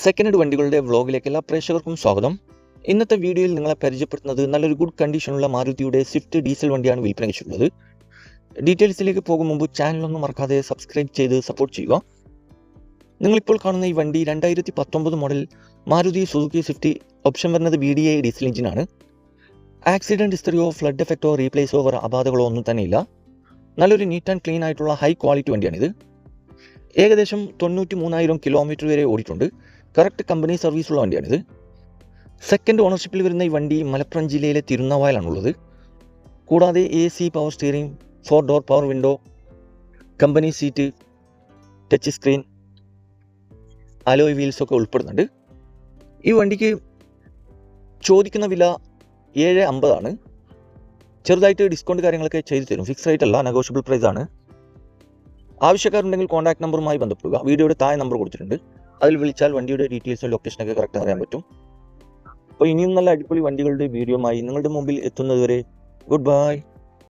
Second വണ്ടികളുടെ വ്ളോഗിലേക്ക് എല്ലാ പ്രേക്ഷകർക്കും സ്വാഗതം. ഇന്നത്തെ വീഡിയോയിൽ നിങ്ങളെ പരിചയപ്പെടുത്തുന്നത് നല്ലൊരു ഗുഡ് കണ്ടീഷനുള്ള മാരുതിയുടെ സ്വിഫ്റ്റ് ഡീസൽ വണ്ടിയാണ് വിൽപ്പനയ്ക്കുള്ളത്. ഡീറ്റെയിൽസിലേക്ക് പോകും മുമ്പ് ചാനലൊന്നും മറക്കാതെ സബ്സ്ക്രൈബ് ചെയ്ത് സപ്പോർട്ട് ചെയ്യുക. നിങ്ങളിപ്പോൾ കാണുന്ന ഈ വണ്ടി 2019 model Maruti Suzuki Swift. Option വരുന്നത് VDI ഡീസൽ എഞ്ചിനാണ്. ആക്സിഡൻറ്റ് ഹിസ്റ്ററിയോ ഫ്ലഡ് എഫക്റ്റോ റീപ്ലേസോ വേറെ അപാധകളോ ഒന്നും തന്നെയില്ല. നല്ലൊരു നീറ്റ് ആൻഡ് ക്ലീൻ ആയിട്ടുള്ള ഹൈ ക്വാളിറ്റി വണ്ടിയാണിത്. ഏകദേശം 93,000 കിലോമീറ്റർ വരെ ഓടിയിട്ടുണ്ട്. കറക്റ്റ് കമ്പനി സർവീസുള്ള വണ്ടിയാണിത്. സെക്കൻഡ് ഓണർഷിപ്പിൽ വരുന്ന ഈ വണ്ടി മലപ്പുറം ജില്ലയിലെ തിരുനാവായിലാണുള്ളത്. കൂടാതെ AC, power steering, 4 door power window, company seat, touch screen, alloy വീൽസൊക്കെ ഉൾപ്പെടുന്നുണ്ട്. ഈ വണ്ടിക്ക് ചോദിക്കുന്ന വില 750 ആണ്. ചെറുതായിട്ട് ഡിസ്കൗണ്ട് കാര്യങ്ങളൊക്കെ ചെയ്തു തരും. ഫിക്സ് റേറ്റ് അല്ല, നെഗോഷ്യബിൾ പ്രൈസ് ആണ്. ആവശ്യക്കാരുണ്ടെങ്കിൽ കോൺടാക്ട് നമ്പറുമായി ബന്ധപ്പെടുക. വീഡിയോയുടെ താഴെ നമ്പർ കൊടുത്തിട്ടുണ്ട്. അതിൽ വിളിച്ചാൽ വണ്ടിയുടെ ഡീറ്റെയിൽസും ലൊക്കേഷനൊക്കെ കറക്റ്റ് അറിയാൻ പറ്റും. അപ്പോൾ ഇനിയും നല്ല അടിപൊളി വണ്ടികളുടെ വീഡിയോയുമായി നിങ്ങളുടെ മുമ്പിൽ എത്തുന്നതുവരെ ഗുഡ് ബൈ.